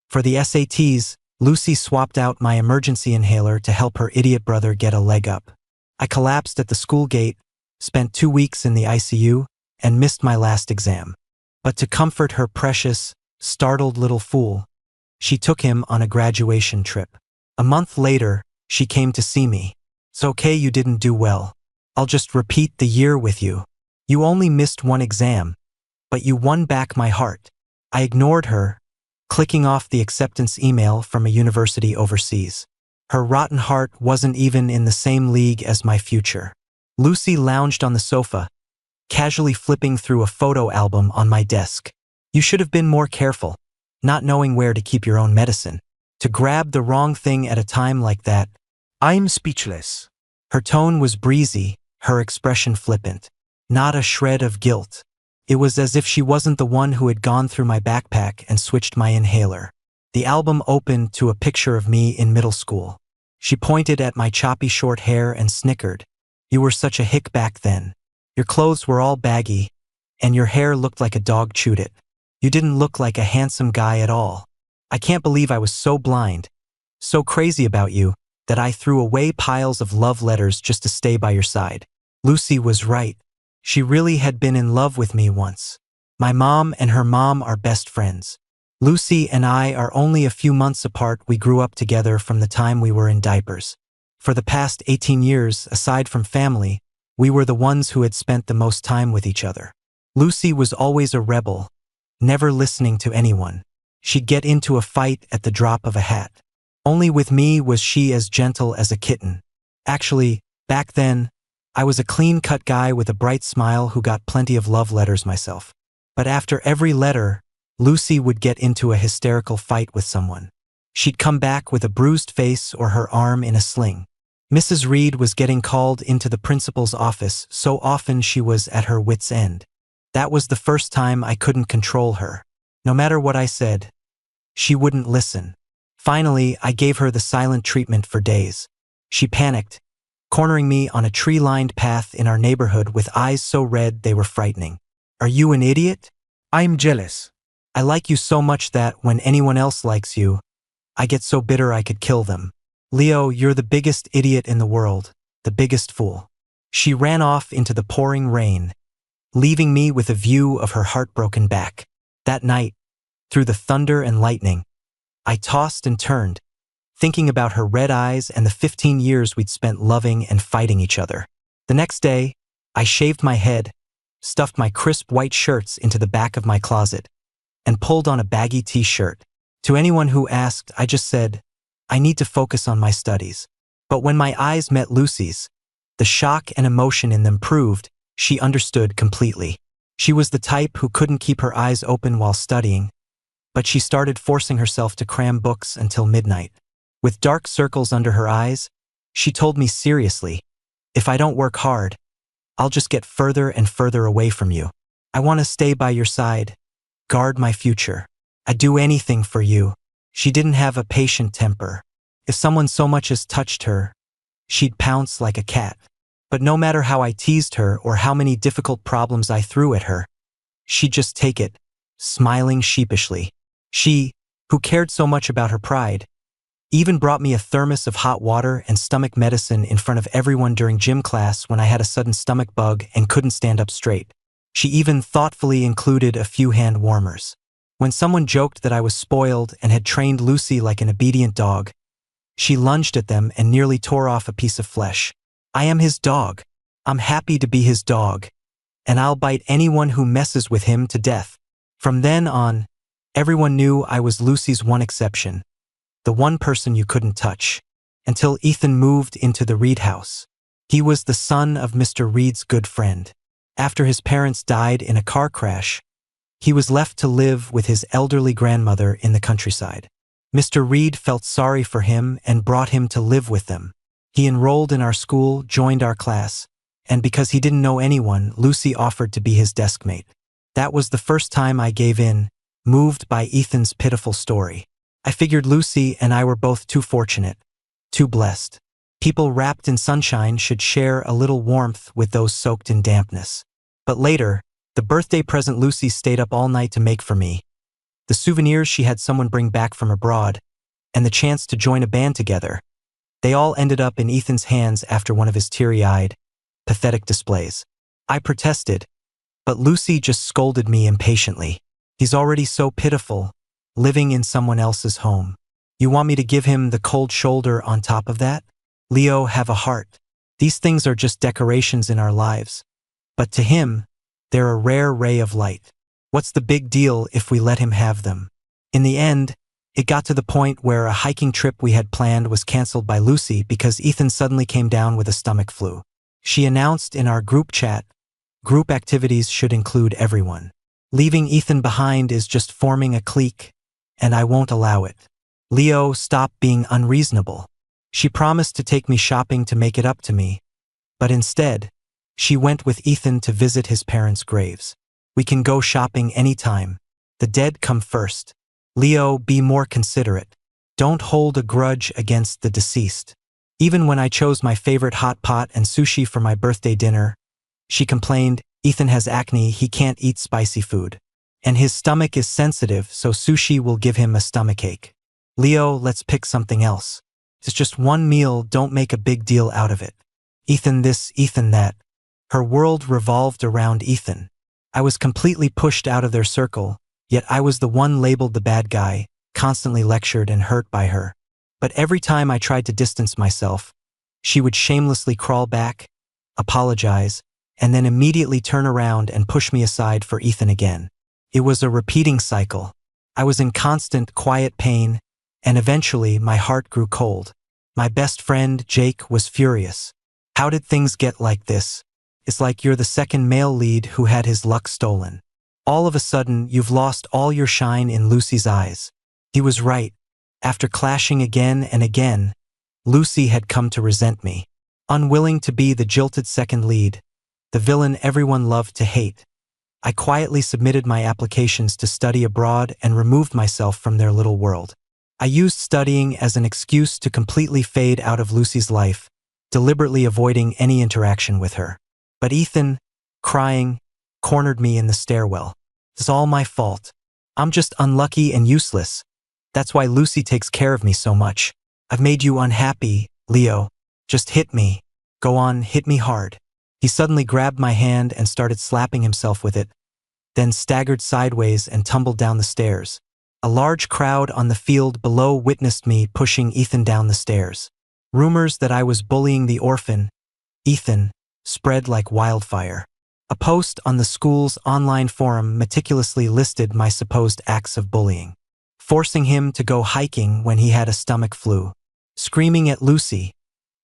For the SATs, Lucy swapped out my emergency inhaler to help her idiot brother get a leg up. I collapsed at the school gate, spent 2 weeks in the ICU, and missed my last exam. But to comfort her precious, startled little fool, she took him on a graduation trip. A month later, she came to see me. "It's okay you didn't do well. I'll just repeat the year with you. You only missed 1 exam, but you won back my heart." I ignored her, clicking off the acceptance email from a university overseas. Her rotten heart wasn't even in the same league as my future. Lucy lounged on the sofa, casually flipping through a photo album on my desk. "You should have been more careful, not knowing where to keep your own medicine. To grab the wrong thing at a time like that." I'm speechless. Her tone was breezy, her expression flippant. Not a shred of guilt. It was as if she wasn't the one who had gone through my backpack and switched my inhaler. The album opened to a picture of me in middle school. She pointed at my choppy short hair and snickered. "You were such a hick back then. Your clothes were all baggy, and your hair looked like a dog chewed it. You didn't look like a handsome guy at all. I can't believe I was so blind, so crazy about you, that I threw away piles of love letters just to stay by your side." Lucy was right. She really had been in love with me once. My mom and her mom are best friends. Lucy and I are only a few months apart. We grew up together from the time we were in diapers. For the past 18 years, aside from family, we were the ones who had spent the most time with each other. Lucy was always a rebel, never listening to anyone. She'd get into a fight at the drop of a hat. Only with me was she as gentle as a kitten. Actually, back then, I was a clean-cut guy with a bright smile who got plenty of love letters myself. But after every letter, Lucy would get into a hysterical fight with someone. She'd come back with a bruised face or her arm in a sling. Mrs. Reed was getting called into the principal's office so often she was at her wit's end. That was the first time I couldn't control her. No matter what I said, she wouldn't listen. Finally, I gave her the silent treatment for days. She panicked, cornering me on a tree-lined path in our neighborhood with eyes so red they were frightening. "Are you an idiot? I'm jealous. I like you so much that when anyone else likes you, I get so bitter I could kill them. Leo, you're the biggest idiot in the world, the biggest fool." She ran off into the pouring rain, leaving me with a view of her heartbroken back. That night, through the thunder and lightning, I tossed and turned, thinking about her red eyes and the 15 years we'd spent loving and fighting each other. The next day, I shaved my head, stuffed my crisp white shirts into the back of my closet, and pulled on a baggy t-shirt. To anyone who asked, I just said, "I need to focus on my studies." But when my eyes met Lucy's, the shock and emotion in them proved she understood completely. She was the type who couldn't keep her eyes open while studying, but she started forcing herself to cram books until midnight. With dark circles under her eyes, she told me seriously, "If I don't work hard, I'll just get further and further away from you. I want to stay by your side, guard my future. I'd do anything for you." She didn't have a patient temper. If someone so much as touched her, she'd pounce like a cat. But no matter how I teased her or how many difficult problems I threw at her, she'd just take it, smiling sheepishly. She, who cared so much about her pride, even brought me a thermos of hot water and stomach medicine in front of everyone during gym class when I had a sudden stomach bug and couldn't stand up straight. She even thoughtfully included a few hand warmers. When someone joked that I was spoiled and had trained Lucy like an obedient dog, she lunged at them and nearly tore off a piece of flesh. "I am his dog. I'm happy to be his dog, and I'll bite anyone who messes with him to death." From then on, everyone knew I was Lucy's one exception, the one person you couldn't touch, until Ethan moved into the Reed house. He was the son of Mr. Reed's good friend. After his parents died in a car crash, he was left to live with his elderly grandmother in the countryside. Mr. Reed felt sorry for him and brought him to live with them. He enrolled in our school, joined our class, and because he didn't know anyone, Lucy offered to be his deskmate. That was the first time I gave in, moved by Ethan's pitiful story. I figured Lucy and I were both too fortunate, too blessed. People wrapped in sunshine should share a little warmth with those soaked in dampness. But later, the birthday present Lucy stayed up all night to make for me, the souvenirs she had someone bring back from abroad, and the chance to join a band together. They all ended up in Ethan's hands after one of his teary-eyed, pathetic displays. I protested, but Lucy just scolded me impatiently. He's already so pitiful, living in someone else's home. You want me to give him the cold shoulder on top of that? Leo, have a heart. These things are just decorations in our lives. But to him, they're a rare ray of light. What's the big deal if we let him have them? In the end, it got to the point where a hiking trip we had planned was canceled by Lucy because Ethan suddenly came down with a stomach flu. She announced in our group chat, group activities should include everyone. Leaving Ethan behind is just forming a clique, and I won't allow it. Leo, stop being unreasonable. She promised to take me shopping to make it up to me, but instead, she went with Ethan to visit his parents' graves. We can go shopping anytime. The dead come first. Leo, be more considerate. Don't hold a grudge against the deceased. Even when I chose my favorite hot pot and sushi for my birthday dinner, she complained, Ethan has acne, he can't eat spicy food. And his stomach is sensitive, so sushi will give him a stomachache. Leo, let's pick something else. It's just one meal, don't make a big deal out of it. Ethan this, Ethan that. Her world revolved around Ethan. I was completely pushed out of their circle, yet I was the one labeled the bad guy, constantly lectured and hurt by her. But every time I tried to distance myself, she would shamelessly crawl back, apologize, and then immediately turn around and push me aside for Ethan again. It was a repeating cycle. I was in constant, quiet pain, and eventually my heart grew cold. My best friend, Jake, was furious. How did things get like this? It's like you're the second male lead who had his luck stolen. All of a sudden, you've lost all your shine in Lucy's eyes. He was right. After clashing again and again, Lucy had come to resent me. Unwilling to be the jilted second lead, the villain everyone loved to hate, I quietly submitted my applications to study abroad and removed myself from their little world. I used studying as an excuse to completely fade out of Lucy's life, deliberately avoiding any interaction with her. But Ethan, crying, cornered me in the stairwell. It's all my fault. I'm just unlucky and useless. That's why Lucy takes care of me so much. I've made you unhappy, Leo. Just hit me. Go on, hit me hard. He suddenly grabbed my hand and started slapping himself with it, then staggered sideways and tumbled down the stairs. A large crowd on the field below witnessed me pushing Ethan down the stairs. Rumors that I was bullying the orphan, Ethan, spread like wildfire. A post on the school's online forum meticulously listed my supposed acts of bullying. Forcing him to go hiking when he had a stomach flu. Screaming at Lucy.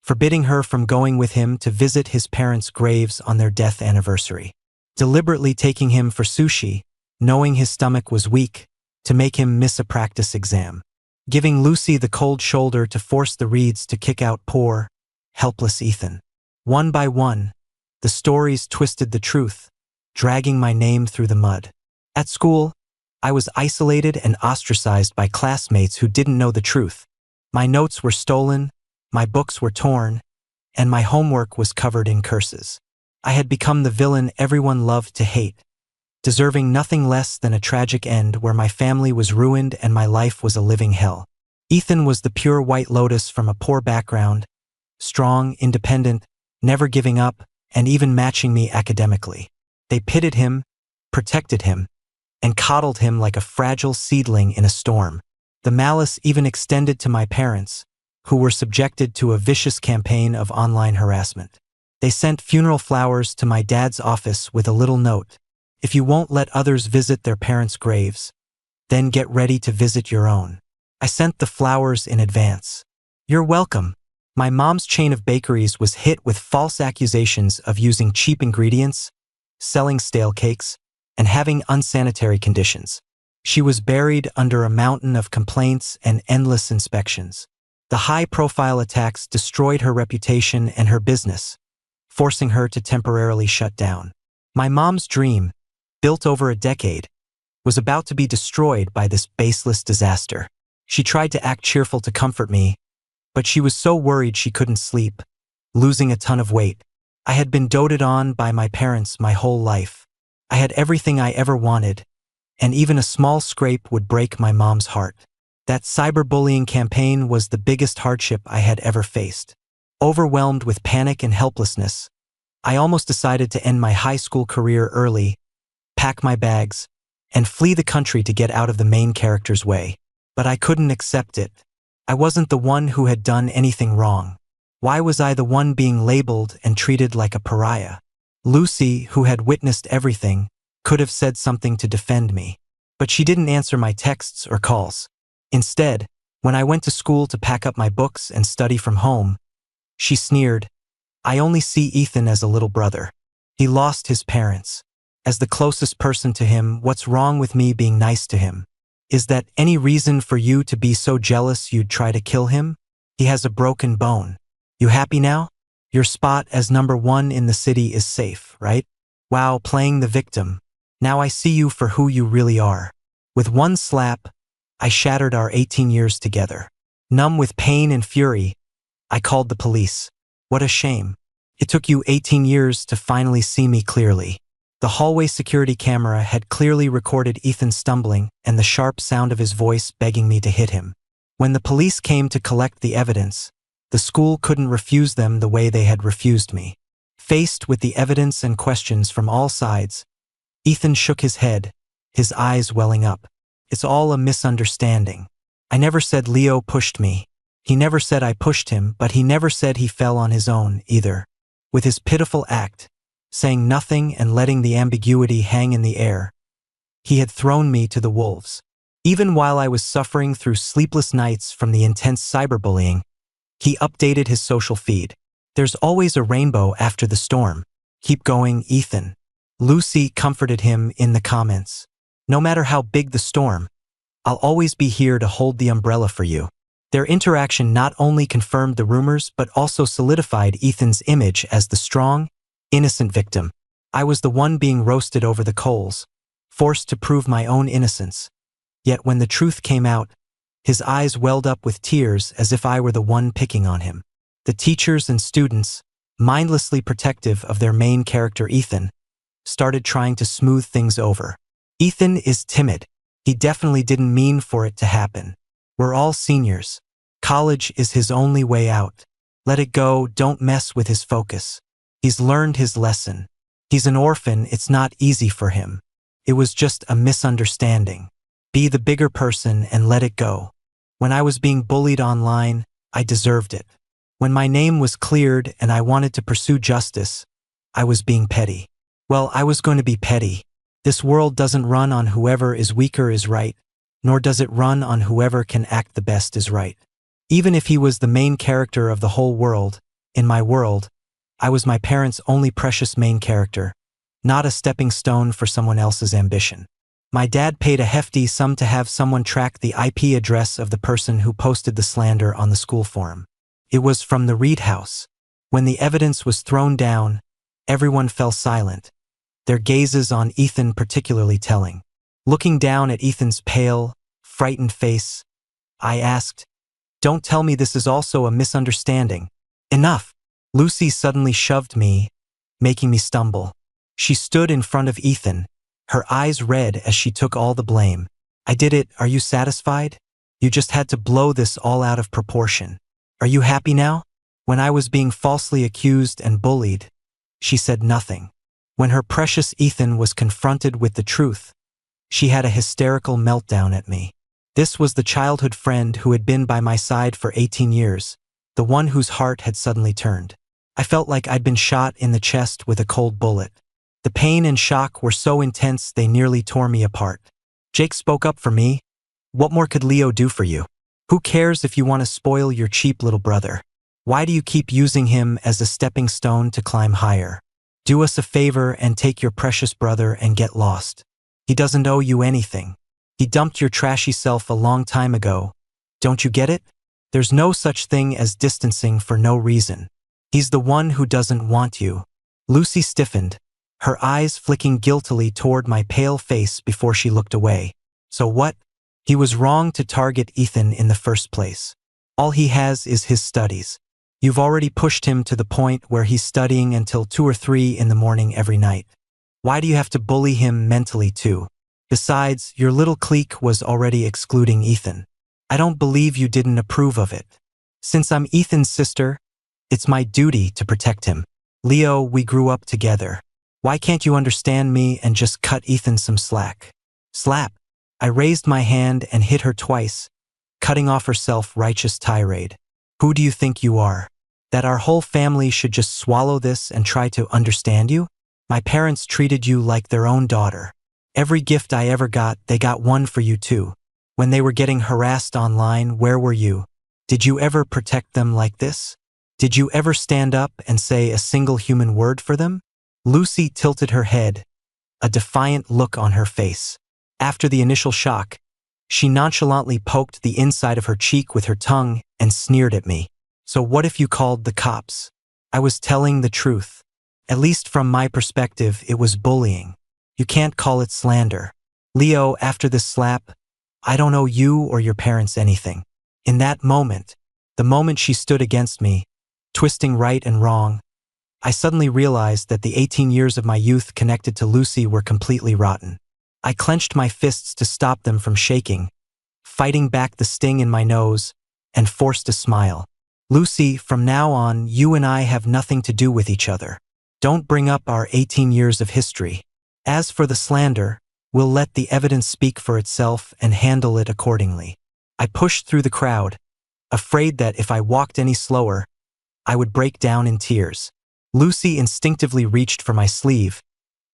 Forbidding her from going with him to visit his parents' graves on their death anniversary. Deliberately taking him for sushi, knowing his stomach was weak, to make him miss a practice exam. Giving Lucy the cold shoulder to force the Reeds to kick out poor, helpless Ethan. One by one, the stories twisted the truth, dragging my name through the mud. At school, I was isolated and ostracized by classmates who didn't know the truth. My notes were stolen, my books were torn, and my homework was covered in curses. I had become the villain everyone loved to hate, deserving nothing less than a tragic end where my family was ruined and my life was a living hell. Ethan was the pure white lotus from a poor background, strong, independent, never giving up, and even matching me academically. They pitted him, protected him, and coddled him like a fragile seedling in a storm. The malice even extended to my parents, who were subjected to a vicious campaign of online harassment. They sent funeral flowers to my dad's office with a little note. If you won't let others visit their parents' graves, then get ready to visit your own. I sent the flowers in advance. You're welcome. My mom's chain of bakeries was hit with false accusations of using cheap ingredients, selling stale cakes, and having unsanitary conditions. She was buried under a mountain of complaints and endless inspections. The high-profile attacks destroyed her reputation and her business, forcing her to temporarily shut down. My mom's dream, built over a decade, was about to be destroyed by this baseless disaster. She tried to act cheerful to comfort me, but she was so worried she couldn't sleep, losing a ton of weight. I had been doted on by my parents my whole life. I had everything I ever wanted, and even a small scrape would break my mom's heart. That cyberbullying campaign was the biggest hardship I had ever faced. Overwhelmed with panic and helplessness, I almost decided to end my high school career early, pack my bags, and flee the country to get out of the main character's way. But I couldn't accept it. I wasn't the one who had done anything wrong. Why was I the one being labeled and treated like a pariah? Lucy, who had witnessed everything, could have said something to defend me. But she didn't answer my texts or calls. Instead, when I went to school to pack up my books and study from home, she sneered, "I only see Ethan as a little brother. He lost his parents. As the closest person to him, what's wrong with me being nice to him? Is that any reason for you to be so jealous you'd try to kill him? He has a broken bone. You happy now? Your spot as #1 in the city is safe, right? Wow, playing the victim. Now I see you for who you really are." With one slap, I shattered our 18 years together. Numb with pain and fury, I called the police. What a shame. It took you 18 years to finally see me clearly. The hallway security camera had clearly recorded Ethan stumbling and the sharp sound of his voice begging me to hit him. When the police came to collect the evidence, the school couldn't refuse them the way they had refused me. Faced with the evidence and questions from all sides, Ethan shook his head, his eyes welling up. "It's all a misunderstanding. I never said Leo pushed me. He never said I pushed him, but he never said he fell on his own, either." With his pitiful act, saying nothing and letting the ambiguity hang in the air, he had thrown me to the wolves. Even while I was suffering through sleepless nights from the intense cyberbullying, he updated his social feed. "There's always a rainbow after the storm. Keep going, Ethan." Lucy comforted him in the comments. "No matter how big the storm, I'll always be here to hold the umbrella for you." Their interaction not only confirmed the rumors but also solidified Ethan's image as the strong, innocent victim. I was the one being roasted over the coals, forced to prove my own innocence. Yet when the truth came out, his eyes welled up with tears as if I were the one picking on him. The teachers and students, mindlessly protective of their main character Ethan, started trying to smooth things over. "Ethan is timid. He definitely didn't mean for it to happen. We're all seniors. College is his only way out. Let it go, don't mess with his focus. He's learned his lesson. He's an orphan, it's not easy for him. It was just a misunderstanding. Be the bigger person and let it go. When I was being bullied online, I deserved it. When my name was cleared and I wanted to pursue justice, I was being petty. Well, I was going to be petty. This world doesn't run on whoever is weaker is right, nor does it run on whoever can act the best is right. Even if he was the main character of the whole world, in my world, I was my parents' only precious main character, not a stepping stone for someone else's ambition. My dad paid a hefty sum to have someone track the IP address of the person who posted the slander on the school forum. It was from the Reed house. When the evidence was thrown down, everyone fell silent, their gazes on Ethan particularly telling. Looking down at Ethan's pale, frightened face, I asked, "Don't tell me this is also a misunderstanding." "Enough." Lucy suddenly shoved me, making me stumble. She stood in front of Ethan, her eyes red as she took all the blame. "I did it, are you satisfied? You just had to blow this all out of proportion. Are you happy now?" When I was being falsely accused and bullied, she said nothing. When her precious Ethan was confronted with the truth, she had a hysterical meltdown at me. This was the childhood friend who had been by my side for 18 years, the one whose heart had suddenly turned. I felt like I'd been shot in the chest with a cold bullet. The pain and shock were so intense they nearly tore me apart. Jake spoke up for me. "What more could Leo do for you? Who cares if you want to spoil your cheap little brother? Why do you keep using him as a stepping stone to climb higher? Do us a favor and take your precious brother and get lost. He doesn't owe you anything. He dumped your trashy self a long time ago. Don't you get it? There's no such thing as distancing for no reason. He's the one who doesn't want you." Lucy stiffened, her eyes flicking guiltily toward my pale face before she looked away. "So what? He was wrong to target Ethan in the first place. All he has is his studies. You've already pushed him to the point where he's studying until 2 or 3 in the morning every night. Why do you have to bully him mentally too? Besides, your little clique was already excluding Ethan. I don't believe you didn't approve of it. Since I'm Ethan's sister, it's my duty to protect him. Leo, we grew up together. Why can't you understand me and just cut Ethan some slack? Slap. I raised my hand and hit her twice, cutting off her self-righteous tirade. Who do you think you are? That our whole family should just swallow this and try to understand you? My parents treated you like their own daughter. Every gift I ever got, they got one for you too. When they were getting harassed online, where were you? Did you ever protect them like this? Did you ever stand up and say a single human word for them? Lucy tilted her head, a defiant look on her face. After the initial shock, she nonchalantly poked the inside of her cheek with her tongue and sneered at me. So what if you called the cops? I was telling the truth. At least from my perspective, it was bullying. You can't call it slander. Leo, after this slap, I don't owe you or your parents anything. In that moment, the moment she stood against me, twisting right and wrong, I suddenly realized that the 18 years of my youth connected to Lucy were completely rotten. I clenched my fists to stop them from shaking, fighting back the sting in my nose, and forced a smile. Lucy, from now on, you and I have nothing to do with each other. Don't bring up our 18 years of history. As for the slander, we'll let the evidence speak for itself and handle it accordingly. I pushed through the crowd, afraid that if I walked any slower, I would break down in tears. Lucy instinctively reached for my sleeve,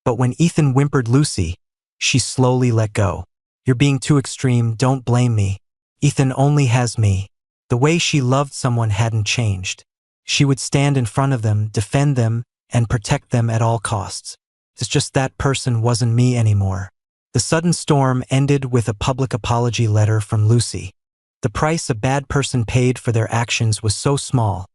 but when Ethan whimpered Lucy, she slowly let go. You're being too extreme, don't blame me. Ethan only has me. The way she loved someone hadn't changed. She would stand in front of them, defend them, and protect them at all costs. It's just that person wasn't me anymore. The sudden storm ended with a public apology letter from Lucy. The price a bad person paid for their actions was so small,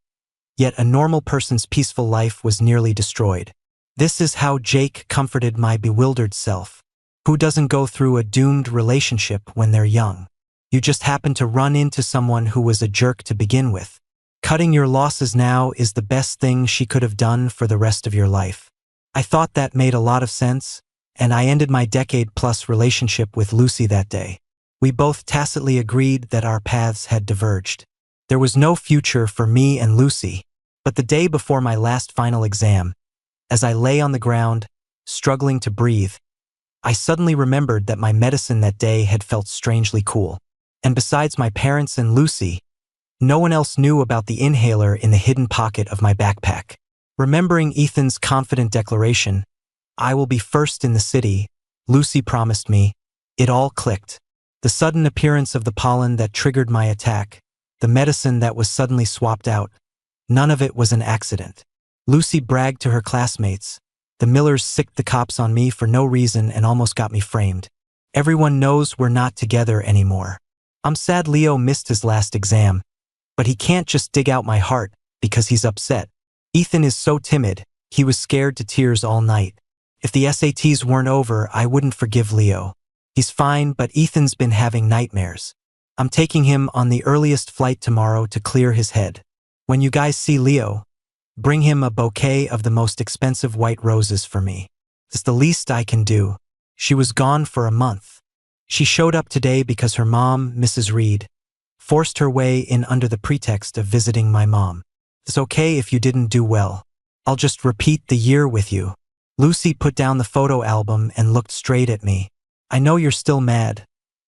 yet a normal person's peaceful life was nearly destroyed. This is how Jake comforted my bewildered self. Who doesn't go through a doomed relationship when they're young? You just happen to run into someone who was a jerk to begin with. Cutting your losses now is the best thing she could have done for the rest of your life. I thought that made a lot of sense, and I ended my decade-plus relationship with Lucy that day. We both tacitly agreed that our paths had diverged. There was no future for me and Lucy, but the day before my last final exam, as I lay on the ground, struggling to breathe, I suddenly remembered that my medicine that day had felt strangely cool. And besides my parents and Lucy, no one else knew about the inhaler in the hidden pocket of my backpack. Remembering Ethan's confident declaration, I will be first in the city, Lucy promised me, it all clicked. The sudden appearance of the pollen that triggered my attack, the medicine that was suddenly swapped out, none of it was an accident. Lucy bragged to her classmates. The Millers sicked the cops on me for no reason and almost got me framed. Everyone knows we're not together anymore. I'm sad Leo missed his last exam, but he can't just dig out my heart because he's upset. Ethan is so timid, he was scared to tears all night. If the SATs weren't over, I wouldn't forgive Leo. He's fine, but Ethan's been having nightmares. I'm taking him on the earliest flight tomorrow to clear his head. When you guys see Leo, bring him a bouquet of the most expensive white roses for me. It's the least I can do. She was gone for a month. She showed up today because her mom, Mrs. Reed, forced her way in under the pretext of visiting my mom. It's okay if you didn't do well. I'll just repeat the year with you. Lucy put down the photo album and looked straight at me. I know you're still mad,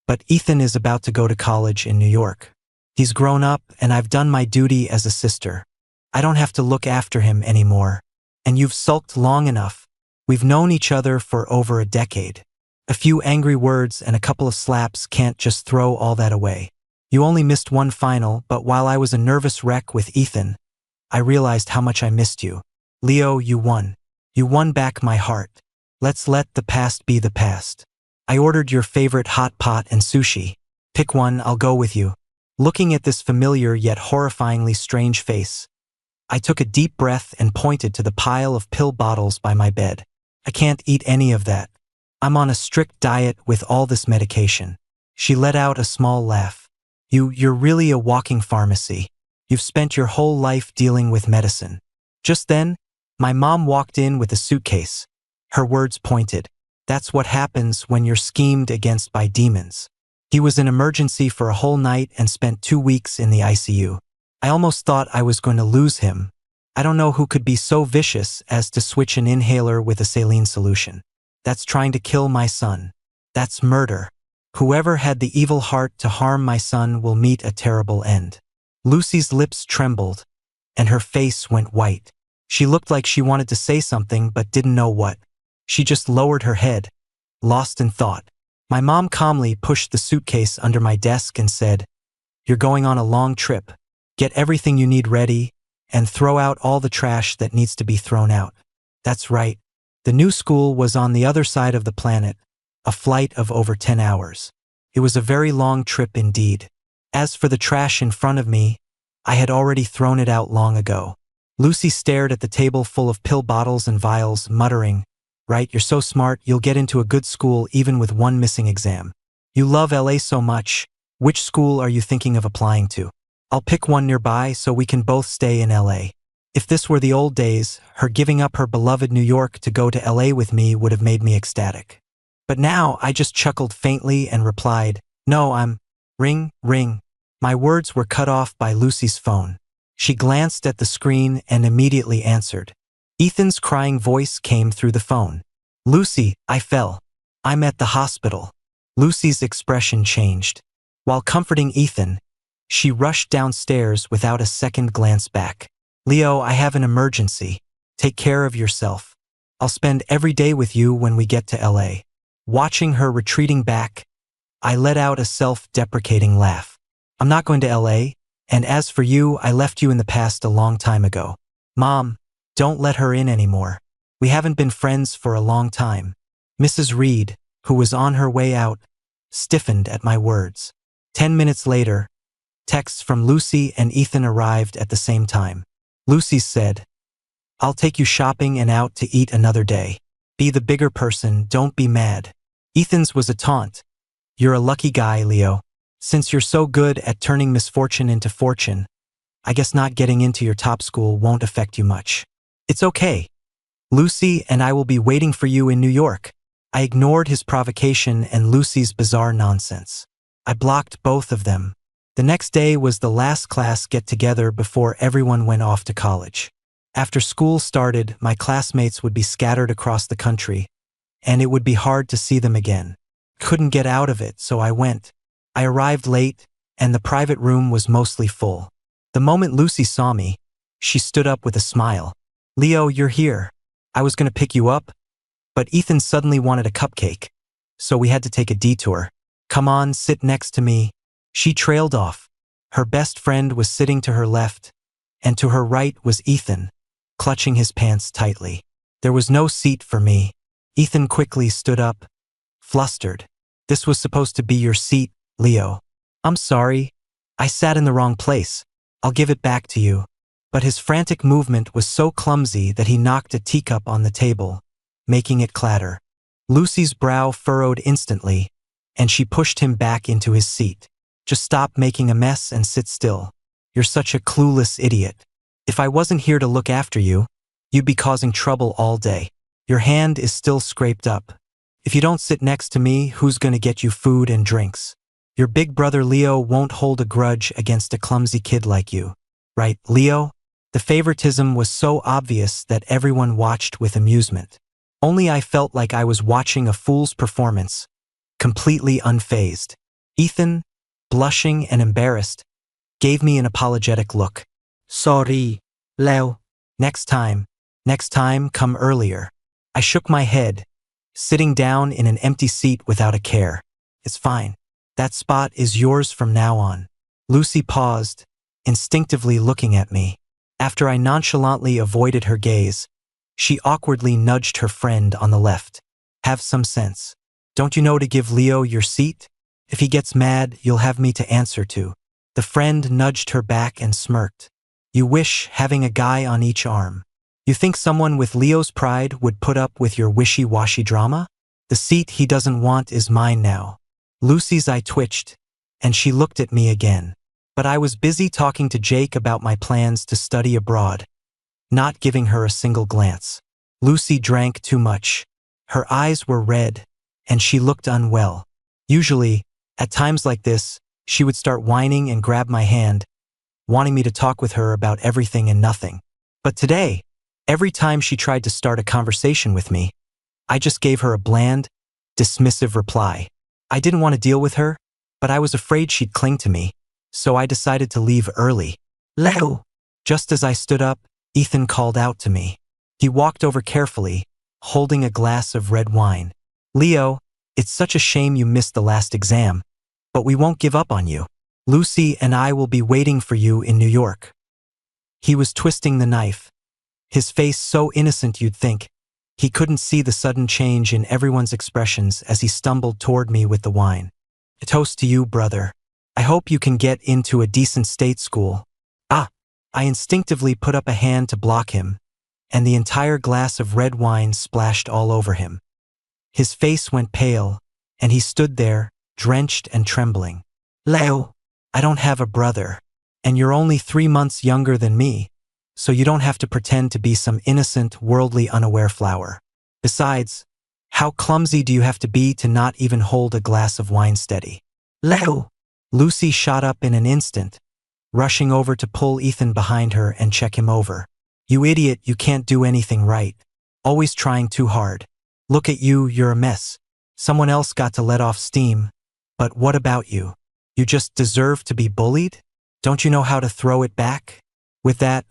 but Ethan is about to go to college in New York. He's grown up and I've done my duty as a sister. I don't have to look after him anymore. And you've sulked long enough. We've known each other for over a decade. A few angry words and a couple of slaps can't just throw all that away. You only missed one final, but while I was a nervous wreck with Ethan, I realized how much I missed you. Leo, you won. You won back my heart. Let's let the past be the past. I ordered your favorite hot pot and sushi. Pick one, I'll go with you. Looking at this familiar yet horrifyingly strange face, I took a deep breath and pointed to the pile of pill bottles by my bed. I can't eat any of that. I'm on a strict diet with all this medication. She let out a small laugh. You're really a walking pharmacy. You've spent your whole life dealing with medicine. Just then, my mom walked in with a suitcase. Her words pointed. That's what happens when you're schemed against by demons. He was in emergency for a whole night and spent 2 weeks in the ICU. I almost thought I was going to lose him. I don't know who could be so vicious as to switch an inhaler with a saline solution. That's trying to kill my son. That's murder. Whoever had the evil heart to harm my son will meet a terrible end. Lucy's lips trembled, and her face went white. She looked like she wanted to say something but didn't know what. She just lowered her head, lost in thought. My mom calmly pushed the suitcase under my desk and said, "You're going on a long trip. Get everything you need ready, and throw out all the trash that needs to be thrown out." That's right. The new school was on the other side of the planet, a flight of over 10 hours. It was a very long trip indeed. As for the trash in front of me, I had already thrown it out long ago. Lucy stared at the table full of pill bottles and vials, muttering, "Right, you're so smart, you'll get into a good school even with one missing exam. You love LA so much. Which school are you thinking of applying to? I'll pick one nearby so we can both stay in LA." If this were the old days, her giving up her beloved New York to go to LA with me would have made me ecstatic. But now I just chuckled faintly and replied, "No, I'm—" Ring, ring. My words were cut off by Lucy's phone. She glanced at the screen and immediately answered. Ethan's crying voice came through the phone. "Lucy, I fell. I'm at the hospital." Lucy's expression changed. While comforting Ethan, she rushed downstairs without a second glance back. "Leo, I have an emergency. Take care of yourself. I'll spend every day with you when we get to LA." Watching her retreating back, I let out a self-deprecating laugh. "I'm not going to LA, and as for you, I left you in the past a long time ago. Mom, don't let her in anymore. We haven't been friends for a long time." Mrs. Reed, who was on her way out, stiffened at my words. 10 minutes later, texts from Lucy and Ethan arrived at the same time. Lucy said, "I'll take you shopping and out to eat another day. Be the bigger person, don't be mad." Ethan's was a taunt. "You're a lucky guy, Leo. Since you're so good at turning misfortune into fortune, I guess not getting into your top school won't affect you much. It's okay. Lucy and I will be waiting for you in New York." I ignored his provocation and Lucy's bizarre nonsense. I blocked both of them. The next day was the last class get-together before everyone went off to college. After school started, my classmates would be scattered across the country, and it would be hard to see them again. Couldn't get out of it, so I went. I arrived late, and the private room was mostly full. The moment Lucy saw me, she stood up with a smile. "Leo, you're here. I was going to pick you up, but Ethan suddenly wanted a cupcake, so we had to take a detour. Come on, sit next to me." She trailed off. Her best friend was sitting to her left, and to her right was Ethan, clutching his pants tightly. There was no seat for me. Ethan quickly stood up, flustered. "This was supposed to be your seat, Leo." "I'm sorry. I sat in the wrong place. I'll give it back to you." But his frantic movement was so clumsy that he knocked a teacup on the table, making it clatter. Lucy's brow furrowed instantly, and she pushed him back into his seat. "Just stop making a mess and sit still. You're such a clueless idiot. If I wasn't here to look after you, you'd be causing trouble all day. Your hand is still scraped up. If you don't sit next to me, who's going to get you food and drinks? Your big brother Leo won't hold a grudge against a clumsy kid like you. Right, Leo?" The favoritism was so obvious that everyone watched with amusement. Only I felt like I was watching a fool's performance, completely unfazed. Ethan, blushing and embarrassed, gave me an apologetic look. "Sorry, Leo. Next time, come earlier." I shook my head, sitting down in an empty seat without a care. "It's fine. That spot is yours from now on." Lucy paused, instinctively looking at me. After I nonchalantly avoided her gaze, she awkwardly nudged her friend on the left. "Have some sense. Don't you know to give Leo your seat? If he gets mad, you'll have me to answer to." The friend nudged her back and smirked. "You wish having a guy on each arm. You think someone with Leo's pride would put up with your wishy-washy drama? The seat he doesn't want is mine now." Lucy's eye twitched, and she looked at me again. But I was busy talking to Jake about my plans to study abroad, not giving her a single glance. Lucy drank too much. Her eyes were red, and she looked unwell. Usually, at times like this, she would start whining and grab my hand, wanting me to talk with her about everything and nothing. But today, every time she tried to start a conversation with me, I just gave her a bland, dismissive reply. I didn't want to deal with her, but I was afraid she'd cling to me, so I decided to leave early. Leo! Just as I stood up, Ethan called out to me. He walked over carefully, holding a glass of red wine. Leo, it's such a shame you missed the last exam, but we won't give up on you. Lucy and I will be waiting for you in New York. He was twisting the knife, his face so innocent you'd think. He couldn't see the sudden change in everyone's expressions as he stumbled toward me with the wine. A toast to you, brother. I hope you can get into a decent state school. Ah! I instinctively put up a hand to block him, and the entire glass of red wine splashed all over him. His face went pale, and he stood there, drenched and trembling. Leo, I don't have a brother, and you're only 3 months younger than me, so you don't have to pretend to be some innocent, worldly, unaware flower. Besides, how clumsy do you have to be to not even hold a glass of wine steady? Leo! Lucy shot up in an instant, rushing over to pull Ethan behind her and check him over. You idiot, you can't do anything right. Always trying too hard. Look at you, you're a mess. Someone else got to let off steam. But what about you? You just deserve to be bullied? Don't you know how to throw it back? With that,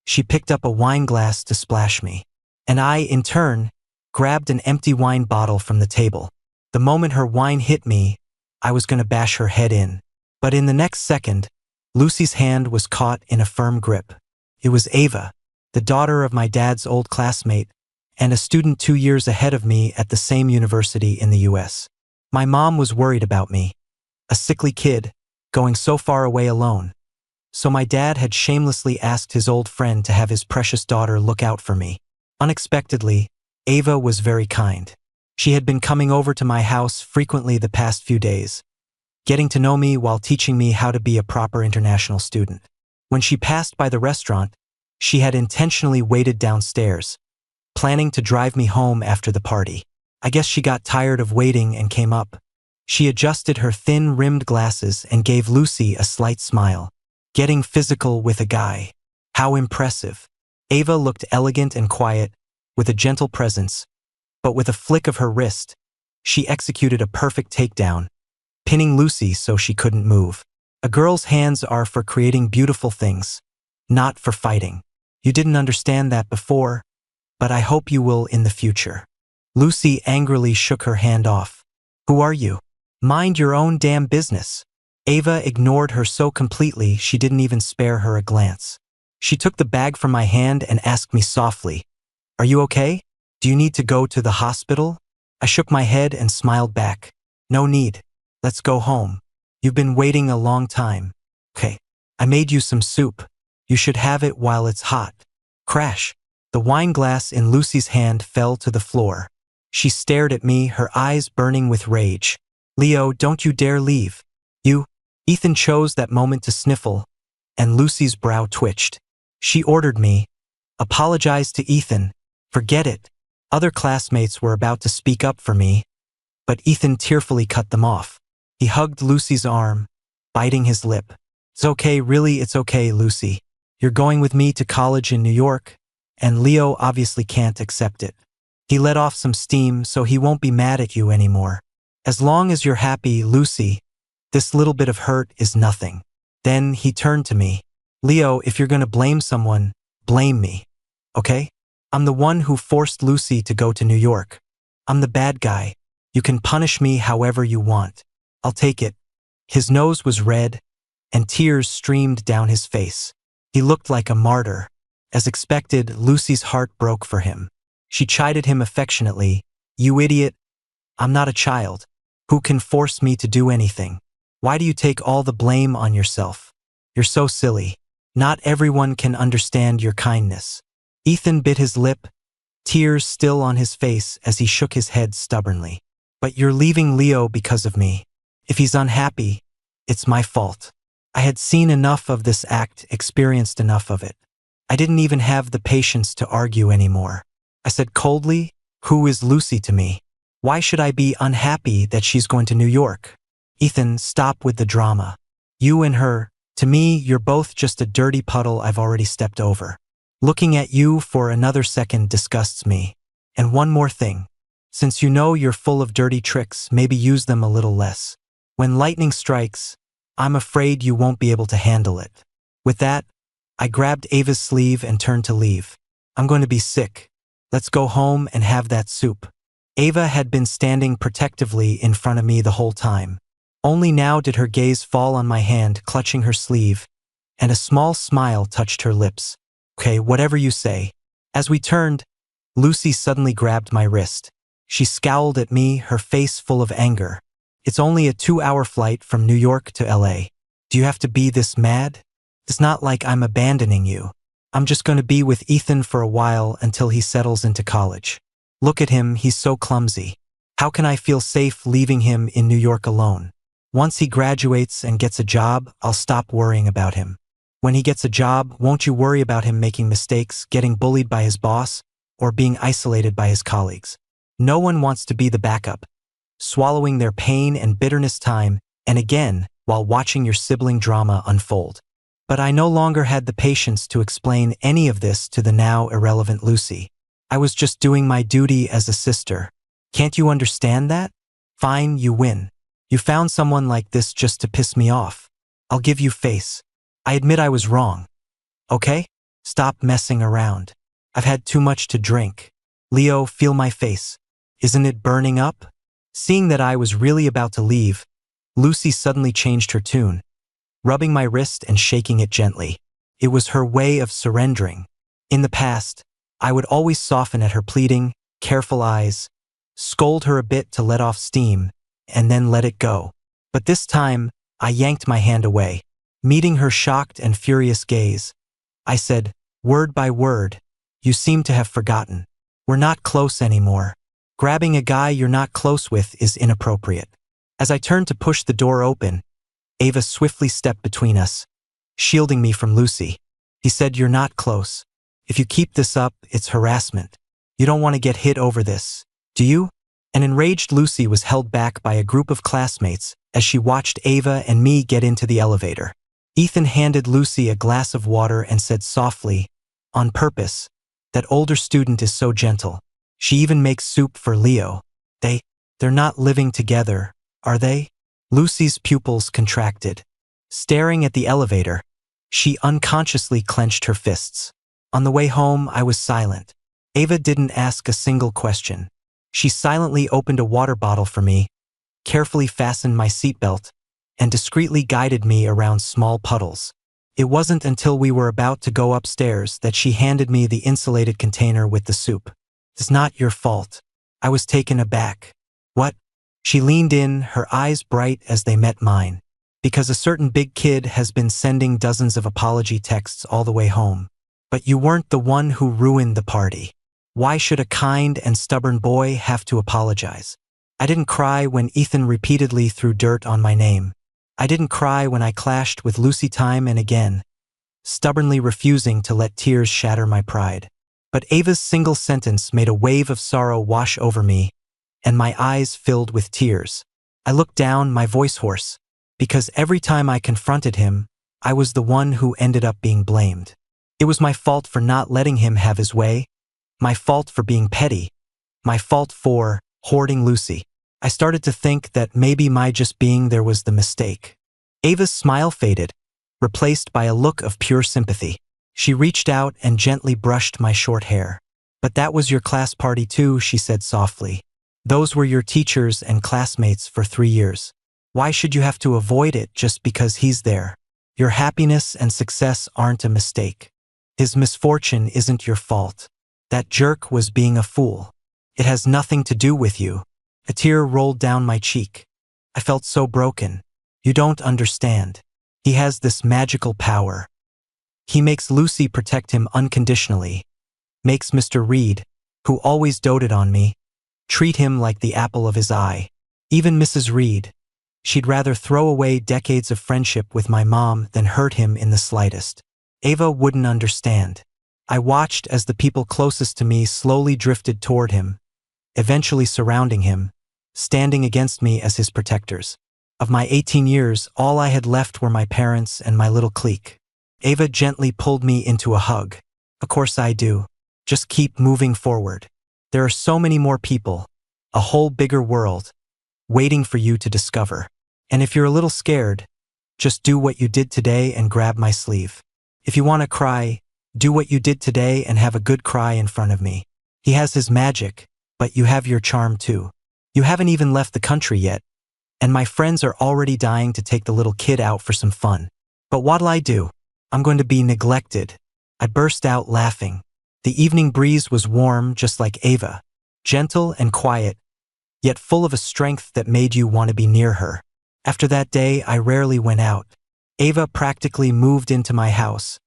she picked up a wine glass to splash me. And I, in turn, grabbed an empty wine bottle from the table. The moment her wine hit me, I was going to bash her head in. But in the next second, Lucy's hand was caught in a firm grip. It was Ava, the daughter of my dad's old classmate, and a student 2 years ahead of me at the same university in the US. My mom was worried about me, a sickly kid, going so far away alone. So my dad had shamelessly asked his old friend to have his precious daughter look out for me. Unexpectedly, Ava was very kind. She had been coming over to my house frequently the past few days, getting to know me while teaching me how to be a proper international student. When she passed by the restaurant, she had intentionally waited downstairs, planning to drive me home after the party. I guess she got tired of waiting and came up. She adjusted her thin-rimmed glasses and gave Lucy a slight smile. Getting physical with a guy. How impressive. Ava looked elegant and quiet, with a gentle presence, but with a flick of her wrist, she executed a perfect takedown, pinning Lucy so she couldn't move. A girl's hands are for creating beautiful things, not for fighting. You didn't understand that before, but I hope you will in the future. Lucy angrily shook her hand off. Who are you? Mind your own damn business. Ava ignored her so completely she didn't even spare her a glance. She took the bag from my hand and asked me softly, "Are you okay? Do you need to go to the hospital?" I shook my head and smiled back. "No need. Let's go home. You've been waiting a long time. Okay. I made you some soup. You should have it while it's hot." Crash. The wine glass in Lucy's hand fell to the floor. She stared at me, her eyes burning with rage. "Leo, don't you dare leave. You." Ethan chose that moment to sniffle, and Lucy's brow twitched. She ordered me, "Apologize to Ethan. Forget it." Other classmates were about to speak up for me, but Ethan tearfully cut them off. He hugged Lucy's arm, biting his lip. "It's okay, really, it's okay, Lucy. You're going with me to college in New York, and Leo obviously can't accept it. He let off some steam, so he won't be mad at you anymore. As long as you're happy, Lucy, this little bit of hurt is nothing." Then he turned to me. "Leo, if you're gonna blame someone, blame me. Okay? I'm the one who forced Lucy to go to New York. I'm the bad guy. You can punish me however you want. I'll take it." His nose was red, and tears streamed down his face. He looked like a martyr. As expected, Lucy's heart broke for him. She chided him affectionately. "You idiot. I'm not a child. Who can force me to do anything? Why do you take all the blame on yourself? You're so silly. Not everyone can understand your kindness." Ethan bit his lip, tears still on his face as he shook his head stubbornly. "But you're leaving Leo because of me. If he's unhappy, it's my fault." I had seen enough of this act, experienced enough of it. I didn't even have the patience to argue anymore. I said coldly, Who is Lucy to me? Why should I be unhappy that she's going to New York? Ethan, stop with the drama. You and her, to me, you're both just a dirty puddle I've already stepped over. Looking at you for another second disgusts me. And one more thing. Since you know you're full of dirty tricks, maybe use them a little less. When lightning strikes, I'm afraid you won't be able to handle it. With that, I grabbed Ava's sleeve and turned to leave. I'm going to be sick. Let's go home and have that soup. Ava had been standing protectively in front of me the whole time. Only now did her gaze fall on my hand clutching her sleeve, and a small smile touched her lips. Okay, whatever you say. As we turned, Lucy suddenly grabbed my wrist. She scowled at me, her face full of anger. It's only a 2-hour flight from New York to LA. Do you have to be this mad? It's not like I'm abandoning you. I'm just going to be with Ethan for a while until he settles into college. Look at him, he's so clumsy. How can I feel safe leaving him in New York alone? Once he graduates and gets a job, I'll stop worrying about him. When he gets a job, won't you worry about him making mistakes, getting bullied by his boss, or being isolated by his colleagues? No one wants to be the backup, swallowing their pain and bitterness time and again while watching your sibling drama unfold. But I no longer had the patience to explain any of this to the now irrelevant Lucy. I was just doing my duty as a sister. Can't you understand that? Fine, you win. You found someone like this just to piss me off. I'll give you face. I admit I was wrong. Okay? Stop messing around. I've had too much to drink. Leo, feel my face. Isn't it burning up? Seeing that I was really about to leave, Lucy suddenly changed her tune, rubbing my wrist and shaking it gently. It was her way of surrendering. In the past, I would always soften at her pleading, careful eyes, scold her a bit to let off steam, and then let it go. But this time, I yanked my hand away. Meeting her shocked and furious gaze, I said, word by word, you seem to have forgotten. We're not close anymore. Grabbing a guy you're not close with is inappropriate. As I turned to push the door open, Ava swiftly stepped between us, shielding me from Lucy. He said, you're not close. If you keep this up, it's harassment. You don't want to get hit over this, do you? An enraged Lucy was held back by a group of classmates as she watched Ava and me get into the elevator. Ethan handed Lucy a glass of water and said softly, on purpose, that older student is so gentle. She even makes soup for Leo. They're not living together, are they? Lucy's pupils contracted. Staring at the elevator, she unconsciously clenched her fists. On the way home, I was silent. Ava didn't ask a single question. She silently opened a water bottle for me, carefully fastened my seatbelt, and discreetly guided me around small puddles. It wasn't until we were about to go upstairs that she handed me the insulated container with the soup. It's not your fault. I was taken aback. What? She leaned in, her eyes bright as they met mine. Because a certain big kid has been sending dozens of apology texts all the way home. But you weren't the one who ruined the party. Why should a kind and stubborn boy have to apologize? I didn't cry when Ethan repeatedly threw dirt on my name. I didn't cry when I clashed with Lucy time and again, stubbornly refusing to let tears shatter my pride. But Ava's single sentence made a wave of sorrow wash over me, and my eyes filled with tears. I looked down, my voice hoarse, because every time I confronted him, I was the one who ended up being blamed. It was my fault for not letting him have his way, my fault for being petty, my fault for hoarding Lucy. I started to think that maybe my just being there was the mistake. Ava's smile faded, replaced by a look of pure sympathy. She reached out and gently brushed my short hair. But that was your class party too, she said softly. Those were your teachers and classmates for 3 years. Why should you have to avoid it just because he's there? Your happiness and success aren't a mistake. His misfortune isn't your fault. That jerk was being a fool. It has nothing to do with you. A tear rolled down my cheek. I felt so broken. You don't understand. He has this magical power. He makes Lucy protect him unconditionally. Makes Mr. Reed, who always doted on me, treat him like the apple of his eye. Even Mrs. Reed. She'd rather throw away decades of friendship with my mom than hurt him in the slightest. Ava wouldn't understand. I watched as the people closest to me slowly drifted toward him, eventually surrounding him, standing against me as his protectors. Of my 18 years, all I had left were my parents and my little clique. Ava gently pulled me into a hug. Of course I do. Just keep moving forward. There are so many more people, a whole bigger world, waiting for you to discover. And if you're a little scared, just do what you did today and grab my sleeve. If you want to cry, do what you did today and have a good cry in front of me. He has his magic, but you have your charm too. You haven't even left the country yet, and my friends are already dying to take the little kid out for some fun. But what'll I do? I'm going to be neglected. I burst out laughing. The evening breeze was warm, just like Ava, gentle and quiet, yet full of a strength that made you want to be near her. After that day, I rarely went out. Ava practically moved into my house,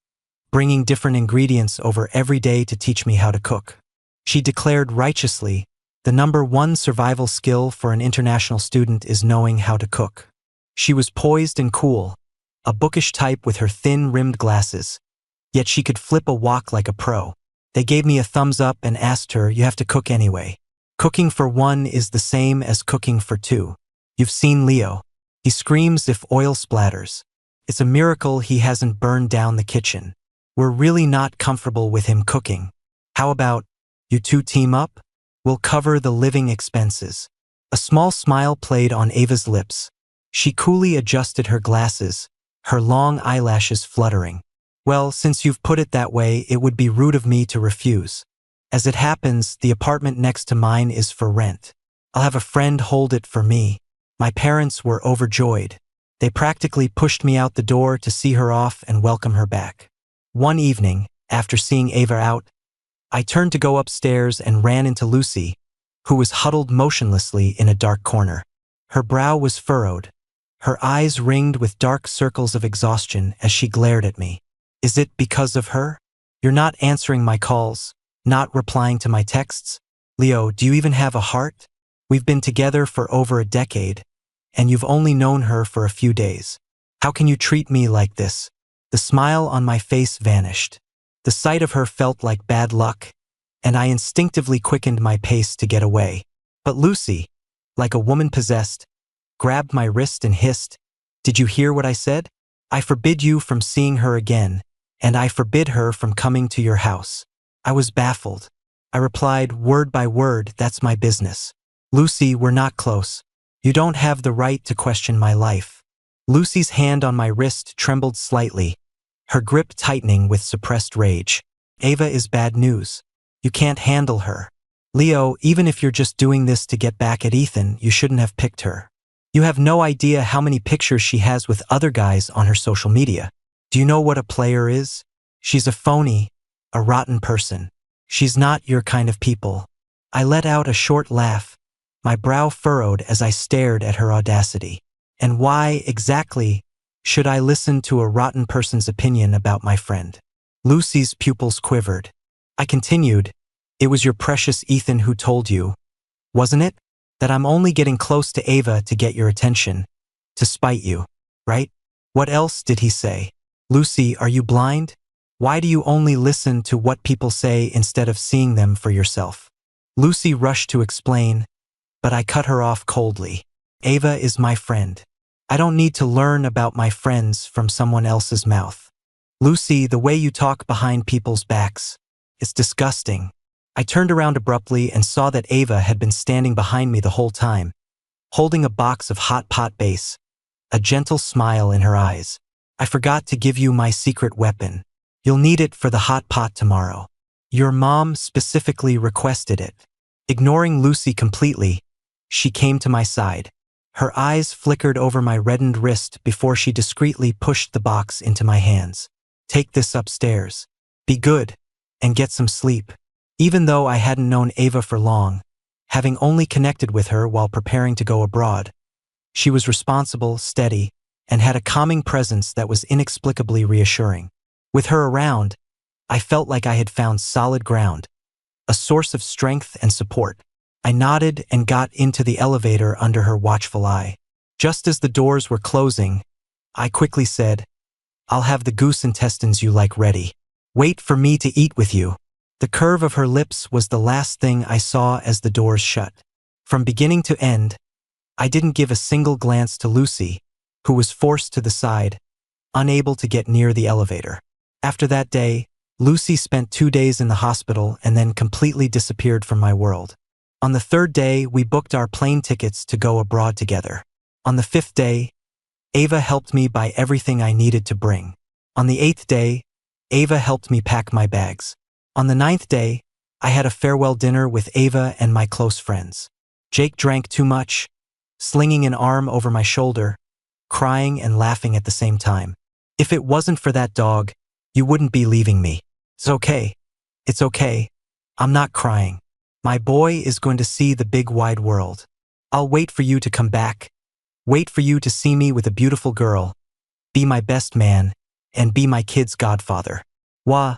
bringing different ingredients over every day to teach me how to cook. She declared righteously, the #1 survival skill for an international student is knowing how to cook. She was poised and cool, a bookish type with her thin-rimmed glasses, yet she could flip a wok like a pro. They gave me a thumbs up and asked her, "You have to cook anyway. Cooking for one is the same as cooking for two." You've seen Leo. He screams if oil splatters. It's a miracle he hasn't burned down the kitchen. We're really not comfortable with him cooking. How about, you two team up? We'll cover the living expenses. A small smile played on Ava's lips. She coolly adjusted her glasses, her long eyelashes fluttering. Well, since you've put it that way, it would be rude of me to refuse. As it happens, the apartment next to mine is for rent. I'll have a friend hold it for me. My parents were overjoyed. They practically pushed me out the door to see her off and welcome her back. One evening, after seeing Ava out, I turned to go upstairs and ran into Lucy, who was huddled motionlessly in a dark corner. Her brow was furrowed, her eyes ringed with dark circles of exhaustion as she glared at me. Is it because of her? You're not answering my calls, not replying to my texts? Leo, do you even have a heart? We've been together for over a decade, and you've only known her for a few days. How can you treat me like this? The smile on my face vanished. The sight of her felt like bad luck, and I instinctively quickened my pace to get away. But Lucy, like a woman possessed, grabbed my wrist and hissed, "Did you hear what I said? I forbid you from seeing her again, and I forbid her from coming to your house." I was baffled. I replied, word by word, "That's my business." Lucy, we're not close. You don't have the right to question my life. Lucy's hand on my wrist trembled slightly, her grip tightening with suppressed rage. Ava is bad news. You can't handle her. Leo, even if you're just doing this to get back at Ethan, you shouldn't have picked her. You have no idea how many pictures she has with other guys on her social media. Do you know what a player is? She's a phony, a rotten person. She's not your kind of people. I let out a short laugh, my brow furrowed as I stared at her audacity. And why, exactly, should I listen to a rotten person's opinion about my friend? Lucy's pupils quivered. I continued, "It was your precious Ethan who told you, wasn't it? That I'm only getting close to Ava to get your attention, to spite you, right? What else did he say? Lucy, are you blind? Why do you only listen to what people say instead of seeing them for yourself?" Lucy rushed to explain, but I cut her off coldly. Ava is my friend. I don't need to learn about my friends from someone else's mouth. Lucy, the way you talk behind people's backs, it's disgusting. I turned around abruptly and saw that Ava had been standing behind me the whole time, holding a box of hot pot base, a gentle smile in her eyes. I forgot to give you my secret weapon. You'll need it for the hot pot tomorrow. Your mom specifically requested it. Ignoring Lucy completely, she came to my side. Her eyes flickered over my reddened wrist before she discreetly pushed the box into my hands. Take this upstairs. Be good, and get some sleep. Even though I hadn't known Ava for long, having only connected with her while preparing to go abroad, she was responsible, steady, and had a calming presence that was inexplicably reassuring. With her around, I felt like I had found solid ground, a source of strength and support. I nodded and got into the elevator under her watchful eye. Just as the doors were closing, I quickly said, "I'll have the goose intestines you like ready. Wait for me to eat with you." The curve of her lips was the last thing I saw as the doors shut. From beginning to end, I didn't give a single glance to Lucy, who was forced to the side, unable to get near the elevator. After that day, Lucy spent 2 days in the hospital and then completely disappeared from my world. On the 3rd day, we booked our plane tickets to go abroad together. On the 5th day, Ava helped me buy everything I needed to bring. On the 8th day, Ava helped me pack my bags. On the 9th day, I had a farewell dinner with Ava and my close friends. Jake drank too much, slinging an arm over my shoulder, crying and laughing at the same time. If it wasn't for that dog, you wouldn't be leaving me. It's okay. It's okay. I'm not crying. My boy is going to see the big wide world. I'll wait for you to come back. Wait for you to see me with a beautiful girl, be my best man, and be my kid's godfather. Wah.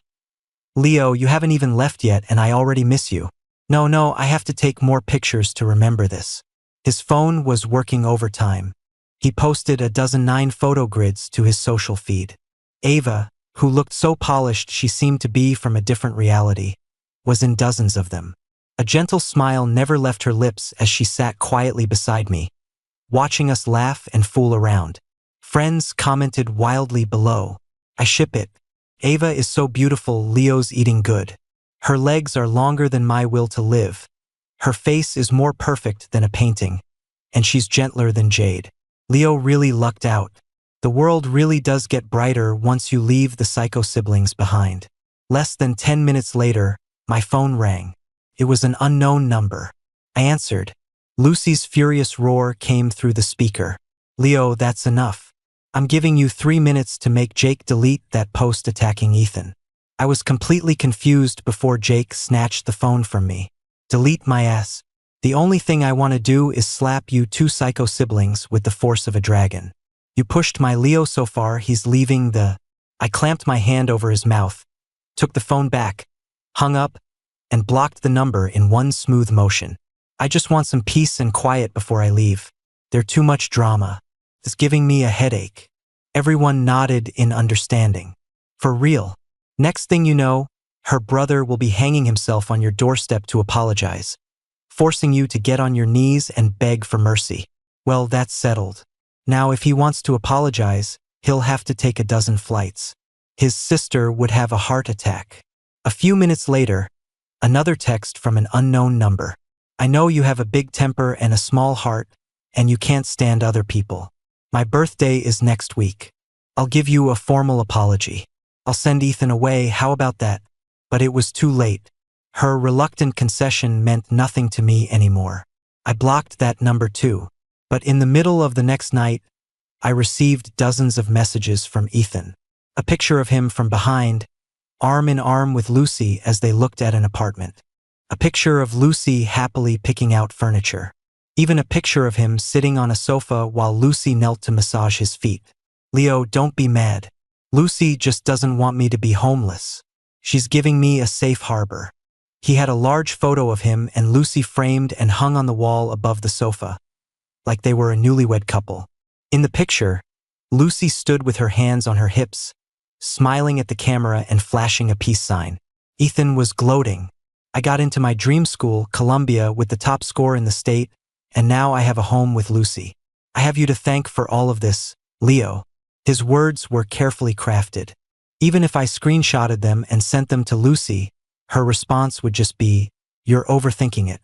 Leo, you haven't even left yet and I already miss you. No, I have to take more pictures to remember this. His phone was working overtime. He posted 9 photo grids to his social feed. Ava, who looked so polished she seemed to be from a different reality, was in dozens of them. A gentle smile never left her lips as she sat quietly beside me, watching us laugh and fool around. Friends commented wildly below. I ship it. Ava is so beautiful, Leo's eating good. Her legs are longer than my will to live. Her face is more perfect than a painting, and she's gentler than jade. Leo really lucked out. The world really does get brighter once you leave the psycho siblings behind. Less than 10 minutes later, my phone rang. It was an unknown number. I answered. Lucy's furious roar came through the speaker. Leo, that's enough. I'm giving you 3 minutes to make Jake delete that post attacking Ethan. I was completely confused before Jake snatched the phone from me. Delete my ass. The only thing I want to do is slap you 2 psycho siblings with the force of a dragon. You pushed my Leo so far, he's leaving the... I clamped my hand over his mouth, took the phone back, hung up, and blocked the number in one smooth motion. I just want some peace and quiet before I leave. They're too much drama. It's giving me a headache. Everyone nodded in understanding. For real. Next thing you know, her brother will be hanging himself on your doorstep to apologize, forcing you to get on your knees and beg for mercy. Well, that's settled. Now, if he wants to apologize, he'll have to take 12 flights. His sister would have a heart attack. A few minutes later, another text from an unknown number. I know you have a big temper and a small heart, and you can't stand other people. My birthday is next week. I'll give you a formal apology. I'll send Ethan away, how about that? But it was too late. Her reluctant concession meant nothing to me anymore. I blocked that number too. But in the middle of the next night, I received dozens of messages from Ethan. A picture of him from behind, arm in arm with Lucy as they looked at an apartment. A picture of Lucy happily picking out furniture. Even a picture of him sitting on a sofa while Lucy knelt to massage his feet. Leo, don't be mad. Lucy just doesn't want me to be homeless. She's giving me a safe harbor. He had a large photo of him and Lucy framed and hung on the wall above the sofa, like they were a newlywed couple. In the picture, Lucy stood with her hands on her hips, smiling at the camera and flashing a peace sign. Ethan was gloating. I got into my dream school, Columbia, with the top score in the state, and now I have a home with Lucy. I have you to thank for all of this, Leo. His words were carefully crafted. Even if I screenshotted them and sent them to Lucy, her response would just be, "You're overthinking it."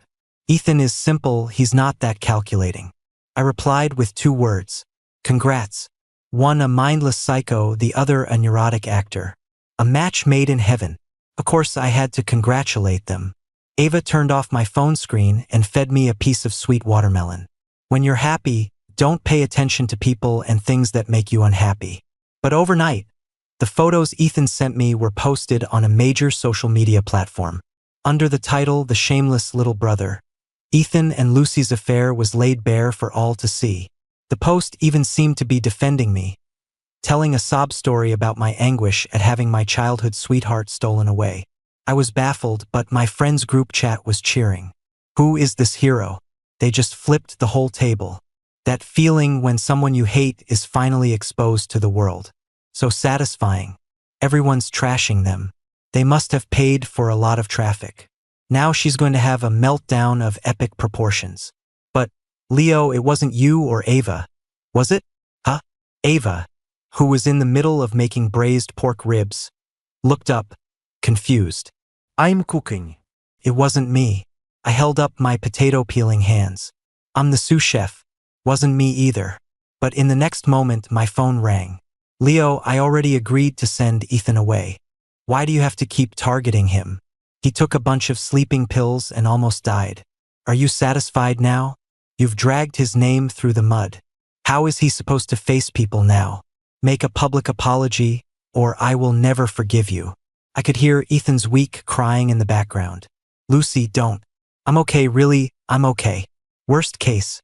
Ethan is simple, he's not that calculating. I replied with 2 words. Congrats. One a mindless psycho, the other a neurotic actor. A match made in heaven. Of course, I had to congratulate them. Ava turned off my phone screen and fed me a piece of sweet watermelon. When you're happy, don't pay attention to people and things that make you unhappy. But overnight, the photos Ethan sent me were posted on a major social media platform. Under the title, The Shameless Little Brother, Ethan and Lucy's affair was laid bare for all to see. The post even seemed to be defending me, telling a sob story about my anguish at having my childhood sweetheart stolen away. I was baffled, but my friends' group chat was cheering. Who is this hero? They just flipped the whole table. That feeling when someone you hate is finally exposed to the world. So satisfying. Everyone's trashing them. They must have paid for a lot of traffic. Now she's going to have a meltdown of epic proportions. But, Leo, it wasn't you or Ava, was it? Huh? Ava, who was in the middle of making braised pork ribs, looked up, confused. I'm cooking. It wasn't me. I held up my potato peeling hands. I'm the sous chef. Wasn't me either. But in the next moment, my phone rang. Leo, I already agreed to send Ethan away. Why do you have to keep targeting him? He took a bunch of sleeping pills and almost died. Are you satisfied now? You've dragged his name through the mud. How is he supposed to face people now? Make a public apology, or I will never forgive you. I could hear Ethan's weak crying in the background. Lucy, don't. I'm okay, really, I'm okay. Worst case,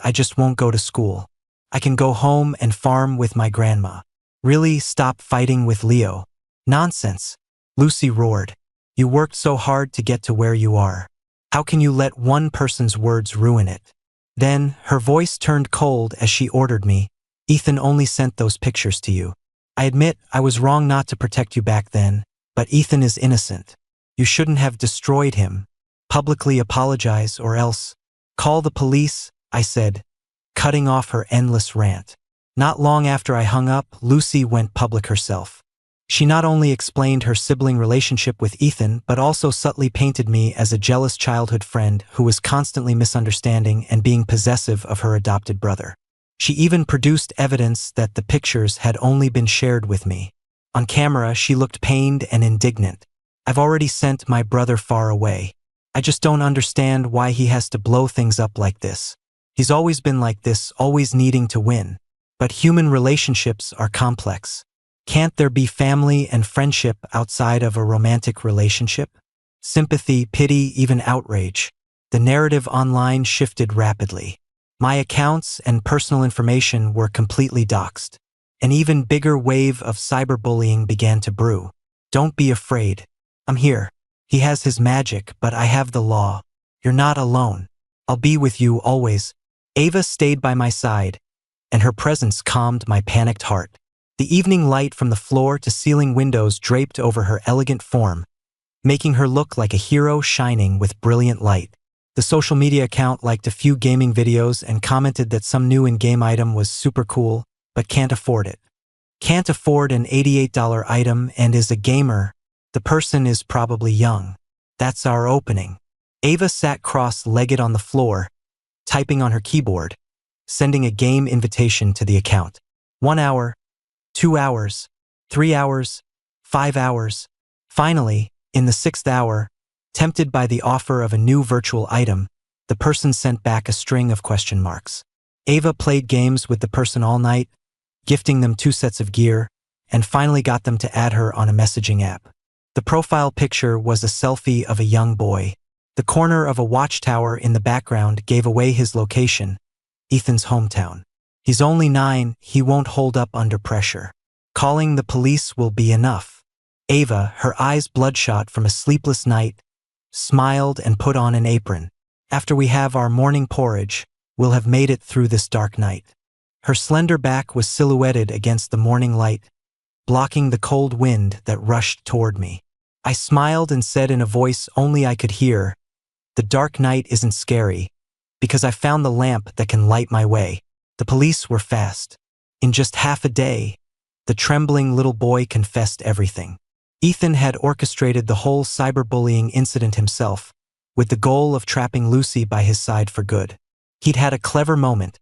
I just won't go to school. I can go home and farm with my grandma. Really, stop fighting with Leo. Nonsense. Lucy roared. You worked so hard to get to where you are. How can you let one person's words ruin it? Then, her voice turned cold as she ordered me. Ethan only sent those pictures to you. I admit I was wrong not to protect you back then, but Ethan is innocent. You shouldn't have destroyed him. Publicly apologize or else. Call the police, I said, cutting off her endless rant. Not long after I hung up, Lucy went public herself. She not only explained her sibling relationship with Ethan, but also subtly painted me as a jealous childhood friend who was constantly misunderstanding and being possessive of her adopted brother. She even produced evidence that the pictures had only been shared with me. On camera, she looked pained and indignant. I've already sent my brother far away. I just don't understand why he has to blow things up like this. He's always been like this, always needing to win. But human relationships are complex. Can't there be family and friendship outside of a romantic relationship? Sympathy, pity, even outrage. The narrative online shifted rapidly. My accounts and personal information were completely doxed. An even bigger wave of cyberbullying began to brew. Don't be afraid. I'm here. He has his magic, but I have the law. You're not alone. I'll be with you always. Ava stayed by my side, and her presence calmed my panicked heart. The evening light from the floor to ceiling windows draped over her elegant form, making her look like a hero shining with brilliant light. The social media account liked a few gaming videos and commented that some new in-game item was super cool, but can't afford it. Can't afford an $88 item and is a gamer. The person is probably young. That's our opening. Ava sat cross-legged on the floor, typing on her keyboard, sending a game invitation to the account. 1 hour, 2 hours, 3 hours, 5 hours. Finally, in the 6th hour, tempted by the offer of a new virtual item, the person sent back a string of question marks. Ava played games with the person all night, gifting them 2 sets of gear, and finally got them to add her on a messaging app. The profile picture was a selfie of a young boy. The corner of a watchtower in the background gave away his location, Ethan's hometown. He's only 9, he won't hold up under pressure. Calling the police will be enough. Ava, her eyes bloodshot from a sleepless night, smiled and put on an apron. After we have our morning porridge, we'll have made it through this dark night. Her slender back was silhouetted against the morning light, blocking the cold wind that rushed toward me. I smiled and said in a voice only I could hear, "The dark night isn't scary, because I found the lamp that can light my way." The police were fast. In just half a day, the trembling little boy confessed everything. Ethan had orchestrated the whole cyberbullying incident himself, with the goal of trapping Lucy by his side for good. He'd had a clever moment,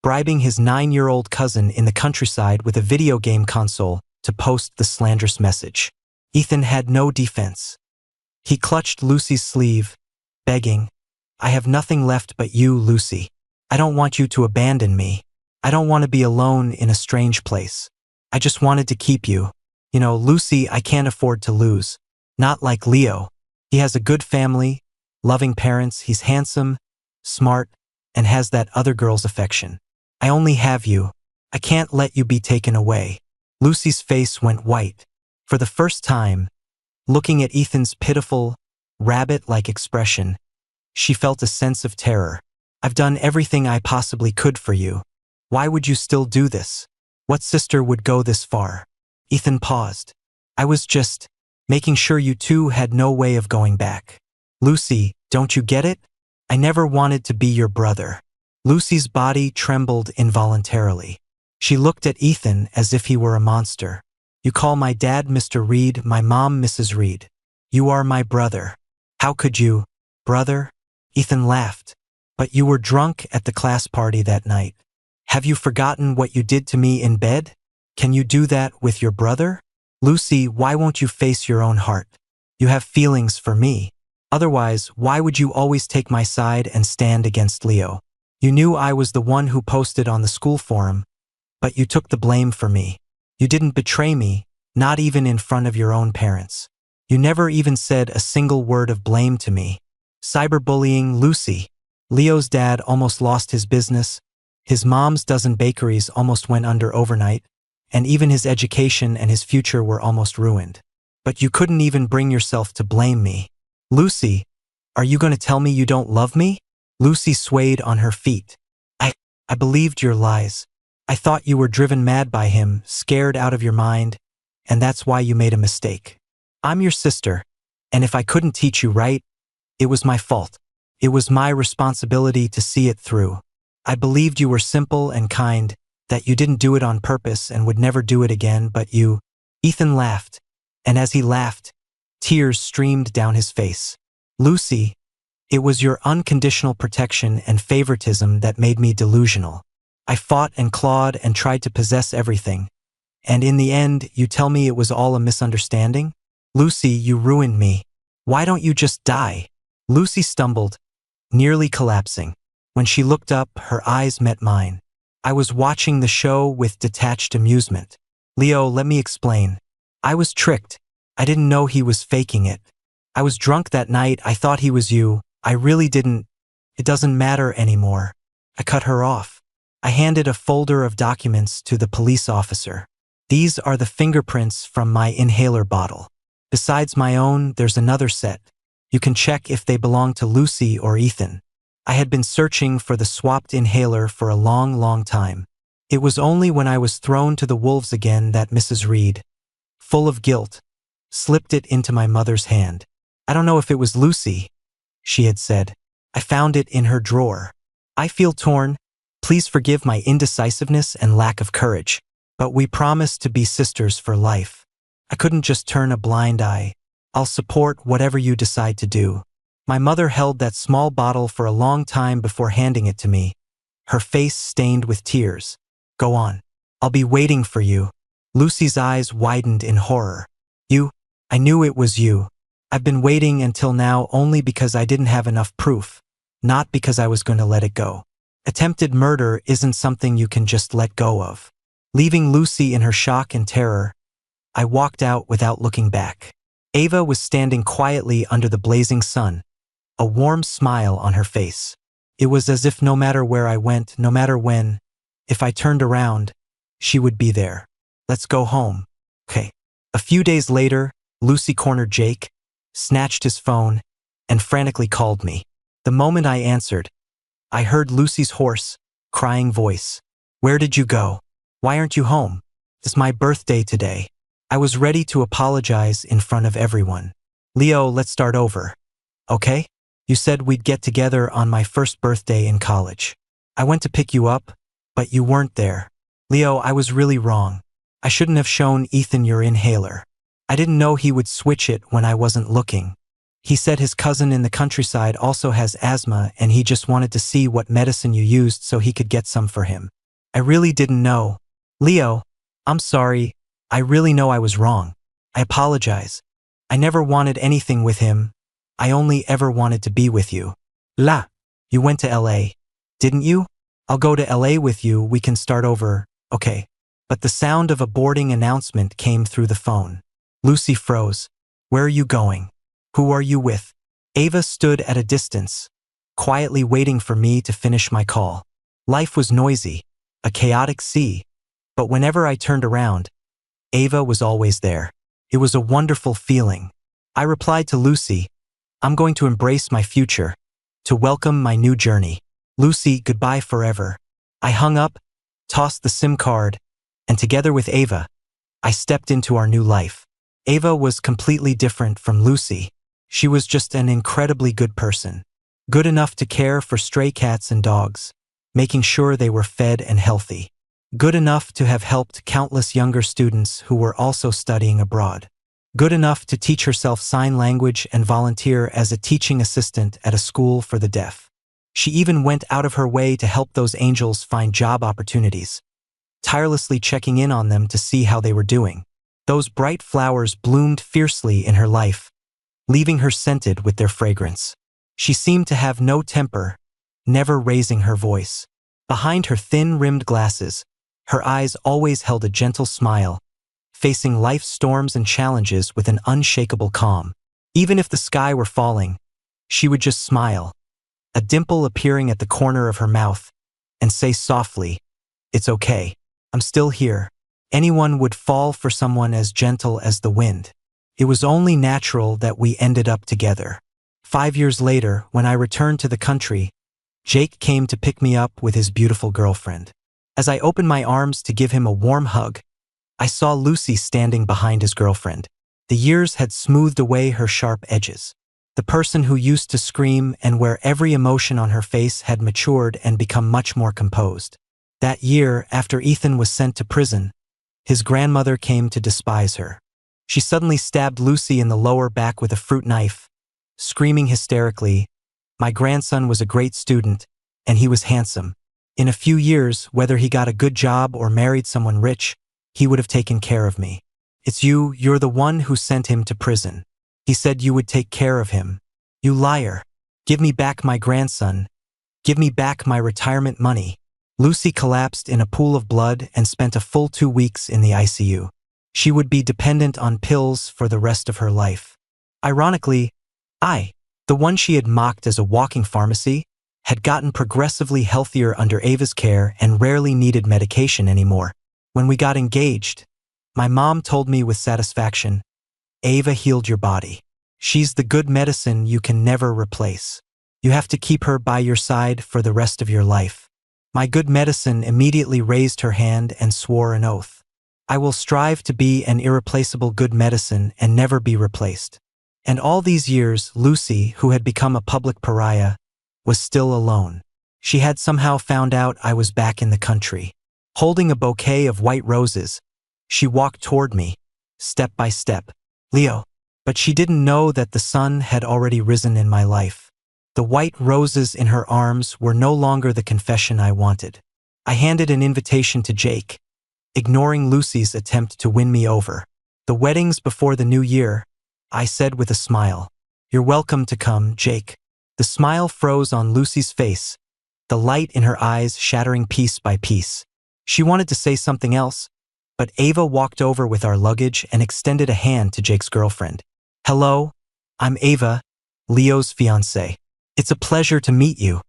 bribing his 9-year-old cousin in the countryside with a video game console to post the slanderous message. Ethan had no defense. He clutched Lucy's sleeve, begging, "I have nothing left but you, Lucy. I don't want you to abandon me. I don't want to be alone in a strange place. I just wanted to keep you. You know, Lucy, I can't afford to lose. Not like Leo. He has a good family, loving parents, he's handsome, smart, and has that other girl's affection. I only have you. I can't let you be taken away." Lucy's face went white. For the first time, looking at Ethan's pitiful, rabbit-like expression, she felt a sense of terror. "I've done everything I possibly could for you. Why would you still do this? What sister would go this far?" Ethan paused. "I was just making sure you two had no way of going back. Lucy, don't you get it? I never wanted to be your brother. Lucy's body trembled involuntarily. She looked at Ethan as if he were a monster. You call my dad Mr. Reed, my mom Mrs. Reed. You are my brother. How could you, brother? Ethan laughed. But you were drunk at the class party that night. Have you forgotten what you did to me in bed? Can you do that with your brother? Lucy, why won't you face your own heart? You have feelings for me. Otherwise, why would you always take my side and stand against Leo? You knew I was the one who posted on the school forum, but you took the blame for me. You didn't betray me, not even in front of your own parents. You never even said a single word of blame to me. Cyberbullying Lucy. Leo's dad almost lost his business. His mom's dozen bakeries almost went under overnight, and even his education and his future were almost ruined. But you couldn't even bring yourself to blame me. Lucy, are you going to tell me you don't love me? Lucy swayed on her feet. I believed your lies. I thought you were driven mad by him, scared out of your mind, and that's why you made a mistake. I'm your sister, and if I couldn't teach you right, it was my fault. It was my responsibility to see it through. I believed you were simple and kind, that you didn't do it on purpose and would never do it again, but you. Ethan laughed, and as he laughed, tears streamed down his face. Lucy, it was your unconditional protection and favoritism that made me delusional. I fought and clawed and tried to possess everything. And in the end, you tell me it was all a misunderstanding? Lucy, you ruined me. Why don't you just die? Lucy stumbled, nearly collapsing. When she looked up, her eyes met mine. I was watching the show with detached amusement. Leo, let me explain. I was tricked. I didn't know he was faking it. I was drunk that night. I thought he was you. I really didn't. It doesn't matter anymore. I cut her off. I handed a folder of documents to the police officer. These are the fingerprints from my inhaler bottle. Besides my own, there's another set. You can check if they belong to Lucy or Ethan. I had been searching for the swapped inhaler for a long, long time. It was only when I was thrown to the wolves again that Mrs. Reed, full of guilt, slipped it into my mother's hand. I don't know if it was Lucy, she had said. I found it in her drawer. I feel torn. Please forgive my indecisiveness and lack of courage. But we promised to be sisters for life. I couldn't just turn a blind eye. I'll support whatever you decide to do. My mother held that small bottle for a long time before handing it to me, her face stained with tears. Go on. I'll be waiting for you. Lucy's eyes widened in horror. You? I knew it was you. I've been waiting until now only because I didn't have enough proof, not because I was going to let it go. Attempted murder isn't something you can just let go of. Leaving Lucy in her shock and terror, I walked out without looking back. Ava was standing quietly under the blazing sun, a warm smile on her face. It was as if no matter where I went, no matter when, if I turned around, she would be there. Let's go home. Okay. A few days later, Lucy cornered Jake, snatched his phone, and frantically called me. The moment I answered, I heard Lucy's hoarse, crying voice. Where did you go? Why aren't you home? It's my birthday today. I was ready to apologize in front of everyone. Leo, let's start over. Okay? You said we'd get together on my first birthday in college. I went to pick you up, but you weren't there. Leo, I was really wrong. I shouldn't have shown Ethan your inhaler. I didn't know he would switch it when I wasn't looking. He said his cousin in the countryside also has asthma and he just wanted to see what medicine you used so he could get some for him. I really didn't know. Leo, I'm sorry. I really know I was wrong. I apologize. I never wanted anything with him. I only ever wanted to be with you. You went to LA, didn't you? I'll go to LA with you. We can start over. Okay. But the sound of a boarding announcement came through the phone. Lucy froze. Where are you going? Who are you with? Ava stood at a distance, quietly waiting for me to finish my call. Life was noisy, a chaotic sea, but whenever I turned around, Ava was always there. It was a wonderful feeling. I replied to Lucy, I'm going to embrace my future, to welcome my new journey. Lucy, goodbye forever. I hung up, tossed the SIM card, and together with Ava, I stepped into our new life. Ava was completely different from Lucy. She was just an incredibly good person. Good enough to care for stray cats and dogs, making sure they were fed and healthy. Good enough to have helped countless younger students who were also studying abroad. Good enough to teach herself sign language and volunteer as a teaching assistant at a school for the deaf. She even went out of her way to help those angels find job opportunities, tirelessly checking in on them to see how they were doing. Those bright flowers bloomed fiercely in her life, leaving her scented with their fragrance. She seemed to have no temper, never raising her voice. Behind her thin-rimmed glasses, her eyes always held a gentle smile, facing life's storms and challenges with an unshakable calm. Even if the sky were falling, she would just smile, a dimple appearing at the corner of her mouth, and say softly, "It's okay. I'm still here." Anyone would fall for someone as gentle as the wind. It was only natural that we ended up together. 5 years later, when I returned to the country, Jake came to pick me up with his beautiful girlfriend. As I opened my arms to give him a warm hug, I saw Lucy standing behind his girlfriend. The years had smoothed away her sharp edges. The person who used to scream and wear every emotion on her face had matured and become much more composed. That year, after Ethan was sent to prison, his grandmother came to despise her. She suddenly stabbed Lucy in the lower back with a fruit knife, screaming hysterically, "My grandson was a great student, and he was handsome. In a few years, whether he got a good job or married someone rich, he would have taken care of me. It's you're the one who sent him to prison. He said you would take care of him. You liar. Give me back my grandson. Give me back my retirement money." Lucy collapsed in a pool of blood and spent a full 2 weeks in the ICU. She would be dependent on pills for the rest of her life. Ironically, the one she had mocked as a walking pharmacy, had gotten progressively healthier under Ava's care and rarely needed medication anymore. When we got engaged, my mom told me with satisfaction, "Ava healed your body. She's the good medicine you can never replace. You have to keep her by your side for the rest of your life." My good medicine immediately raised her hand and swore an oath. "I will strive to be an irreplaceable good medicine and never be replaced." And all these years, Lucy, who had become a public pariah, was still alone. She had somehow found out I was back in the country. Holding a bouquet of white roses, she walked toward me, step by step. "Leo." But she didn't know that the sun had already risen in my life. The white roses in her arms were no longer the confession I wanted. I handed an invitation to Jake, ignoring Lucy's attempt to win me over. "The wedding's before the new year," I said with a smile. "You're welcome to come, Jake." The smile froze on Lucy's face, the light in her eyes shattering piece by piece. She wanted to say something else, but Ava walked over with our luggage and extended a hand to Jake's girlfriend. "Hello, I'm Ava, Leo's fiancée. It's a pleasure to meet you."